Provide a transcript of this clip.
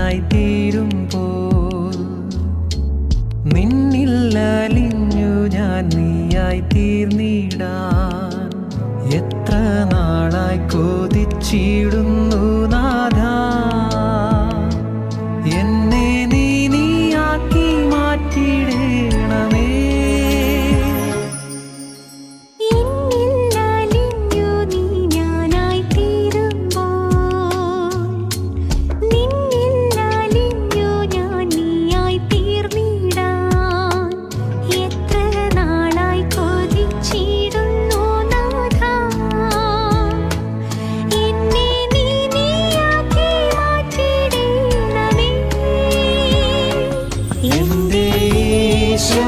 ഞാനായി തീരുമ്പോൾ നിന്നിൽ അലിഞ്ഞു ഞാൻ നീയായി തീർന്നിടാൻ എത്ര നാളായി കൊതിച്ചിടുന്നു നാഥാ എന്നെ നീയാക്കി മാറ്റിയിടണമേ. എന്റെ യേശു